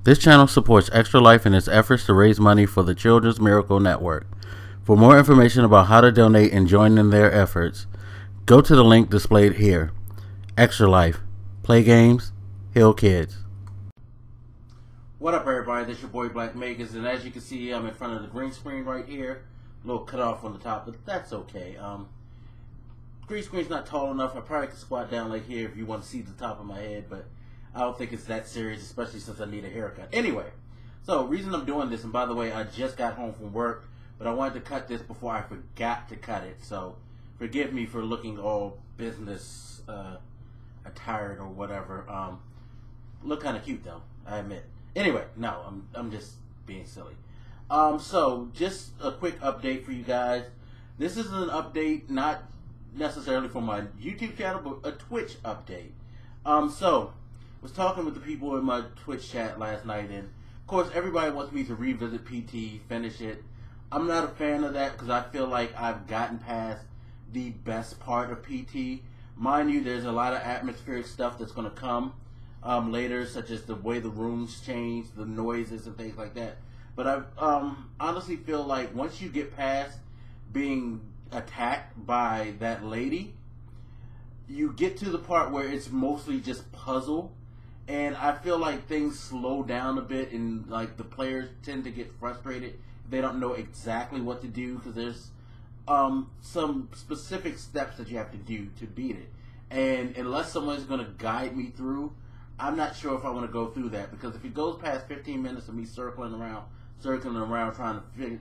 This channel supports Extra Life in its efforts to raise money for the Children's Miracle Network. For more information about how to donate and join in their efforts, go to the link displayed here. Extra Life. Play games, heal kids. What up, everybody? This is your boy Black Megas, and as you can see, I'm in front of the green screen right here. A little cut off on the top, but that's okay. Green screen's not tall enough. I probably could squat down like here if you want to see the top of my head, but I don't think it's that serious, especially since I need a haircut. Anyway, so reason I'm doing this, and by the way, I just got home from work, but I wanted to cut this before I forgot to cut it. So forgive me for looking all business attired or whatever. Look kind of cute though, I admit. Anyway, no, I'm just being silly. So just a quick update for you guys. This is an update not necessarily for my YouTube channel, but a Twitch update. So was talking with the people in my Twitch chat last night, and of course everybody wants me to revisit PT, finish it. I'm not a fan of that because I feel like I've gotten past the best part of PT. Mind you, there's a lot of atmospheric stuff that's going to come later, such as the way the rooms change, the noises and things like that. But I honestly feel like once you get past being attacked by that lady, you get to the part where it's mostly just puzzle. And I feel like things slow down a bit, and like the players tend to get frustrated. They don't know exactly what to do because there's some specific steps that you have to do to beat it. And unless someone's going to guide me through, I'm not sure if I want to go through that, because if it goes past 15 minutes of me circling around trying to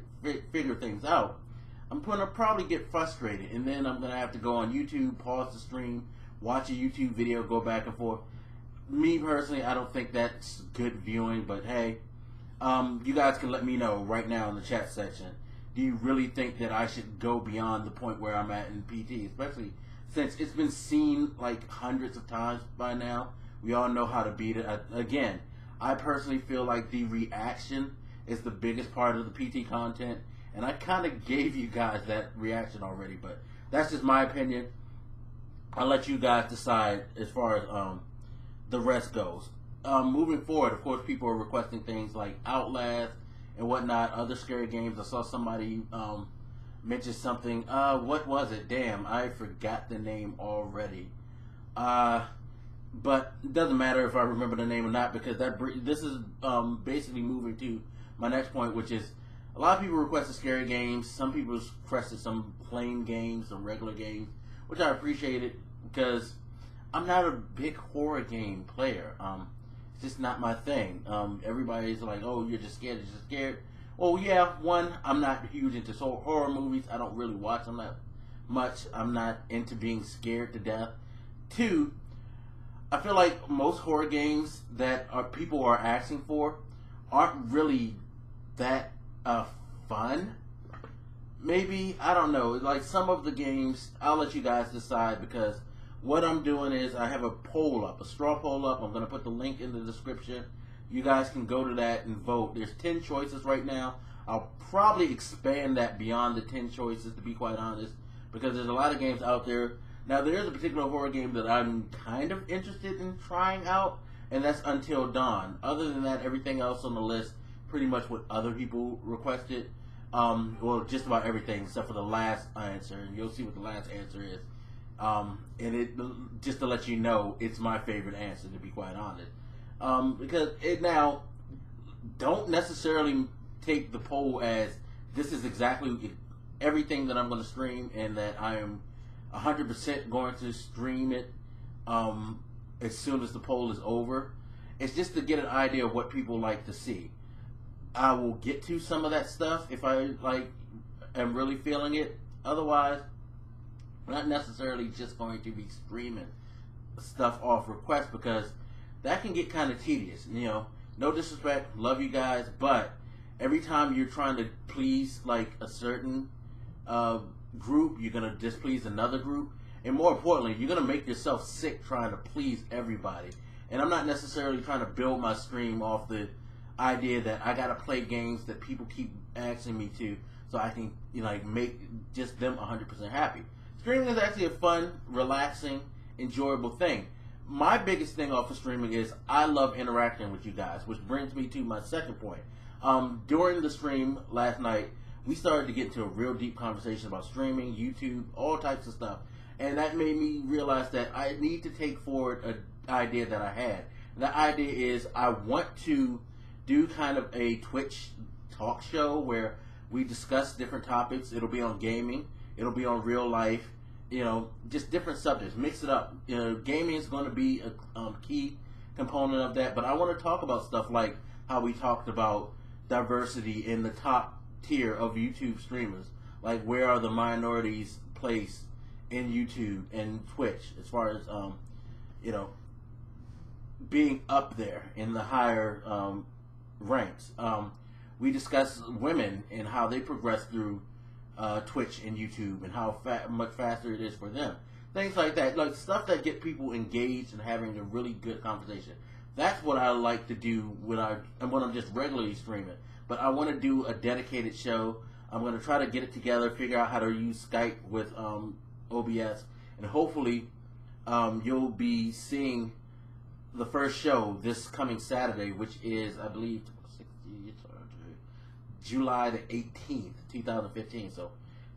figure things out, I'm going to probably get frustrated, and then I'm going to have to go on YouTube, pause the stream, watch a YouTube video, go back and forth. Me personally, I don't think that's good viewing, but hey, you guys can let me know right now in the chat section. Do you really think that I should go beyond the point where I'm at in PT, especially since it's been seen like hundreds of times by now? We all know how to beat it. Again, I personally feel like the reaction is the biggest part of the PT content, and I kind of gave you guys that reaction already, but that's just my opinion. I'll let you guys decide as far as the rest goes. Moving forward, of course, people are requesting things like Outlast and whatnot, other scary games. I saw somebody mention something. What was it? Damn, I forgot the name already. But it doesn't matter if I remember the name or not, because this is basically moving to my next point, which is a lot of people requested scary games. Some people requested some plain games, some regular games, which I appreciated because I'm not a big horror game player. It's just not my thing. Everybody's like, oh, you're just scared, Well, yeah, one, I'm not huge into horror movies. I don't really watch them that much. I'm not into being scared to death. Two, I feel like most horror games that people are asking for aren't really that fun. Maybe, I don't know. Like some of the games, I'll let you guys decide, because what I'm doing is I have a poll up, a straw poll up. I'm going to put the link in the description. You guys can go to that and vote. There's 10 choices right now. I'll probably expand that beyond the 10 choices, to be quite honest, because there's a lot of games out there. Now, there is a particular horror game that I'm kind of interested in trying out, and that's Until Dawn. Other than that, everything else on the list, pretty much what other people requested. Well, just about everything except for the last answer, and you'll see what the last answer is. And it, just to let you know, it's my favorite answer, to be quite honest. Because now, don't necessarily take the poll as this is exactly everything that I'm going to stream, and that I am 100% going to stream it as soon as the poll is over. It's just to get an idea of what people like to see. I will get to some of that stuff if I am really feeling it. Otherwise, not necessarily just going to be streaming stuff off request, because that can get kind of tedious. You know, no disrespect, love you guys, but every time you're trying to please like a certain group, you're gonna displease another group, and more importantly, you're gonna make yourself sick trying to please everybody. And I'm not necessarily trying to build my stream off the idea that I gotta play games that people keep asking me to, so I can, you know, like make just them 100% happy. Streaming is actually a fun, relaxing, enjoyable thing. my biggest thing off of streaming is I love interacting with you guys, which brings me to my second point. During the stream last night, we started to get into a real deep conversation about streaming, YouTube, all types of stuff. And that made me realize that I need to take forward an idea that I had. And that idea is I want to do kind of a Twitch talk show where we discuss different topics. It'll be on gaming. It'll be on real life. You know, just different subjects. Mix it up. You know, gaming is going to be a key component of that. But I want to talk about stuff like how we talked about diversity in the top tier of YouTube streamers. Like, where are the minorities placed in YouTube and Twitch as far as, you know, being up there in the higher ranks. We discuss women and how they progress through Twitch and YouTube and how much faster it is for them. Things like that, like stuff that get people engaged and having a really good conversation. That's what I like to do when I'm just regularly streaming. But I want to do a dedicated show. I'm going to try to get it together, figure out how to use Skype with OBS, and hopefully you'll be seeing the first show this coming Saturday, which is, I believe, July the 18th, 2015. So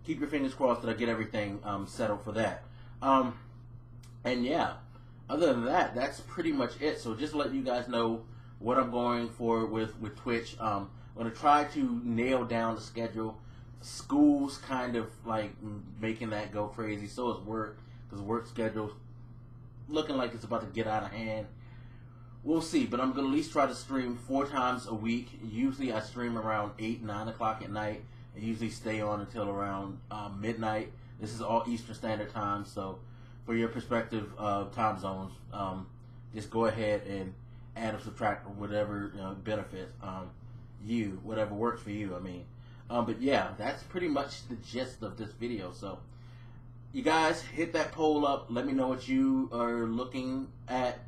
keep your fingers crossed that I get everything settled for that. And yeah, other than that, that's pretty much it. So just to let you guys know what I'm going for with Twitch. I'm going to try to nail down the schedule. School's kind of like making that go crazy. So is work, because work schedule's looking like it's about to get out of hand. We'll see, but I'm going to at least try to stream 4 times a week. Usually I stream around 8, 9 o'clock at night. I usually stay on until around midnight. This is all Eastern Standard Time, so for your perspective of time zones, just go ahead and add or subtract whatever benefits you, whatever works for you, I mean. But yeah, that's pretty much the gist of this video. So you guys hit that poll up. Let me know what you are looking at.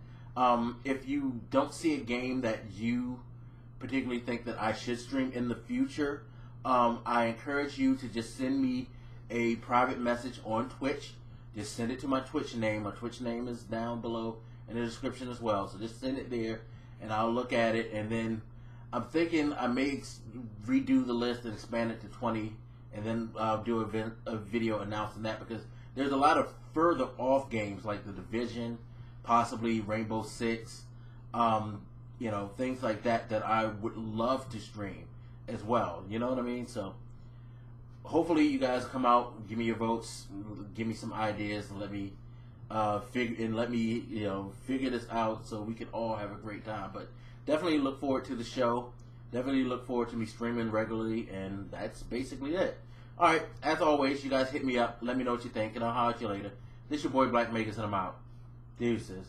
If you don't see a game that you particularly think that I should stream in the future, I encourage you to just send me a private message on Twitch. Just send it to my Twitch name. My Twitch name is down below in the description as well. So just send it there, and I'll look at it. And then I'm thinking I may redo the list and expand it to 20, and then do a video announcing that, because there's a lot of further off games like The Division, possibly Rainbow Six, you know, things like that that I would love to stream as well. You know what I mean? So hopefully you guys come out, give me your votes, give me some ideas, and let me figure this out so we can all have a great time. But definitely look forward to the show. Definitely look forward to me streaming regularly, and that's basically it. All right, as always, you guys hit me up. Let me know what you think, and I'll holler at you later. This your boy Black Megas, and I'm out. Deuces.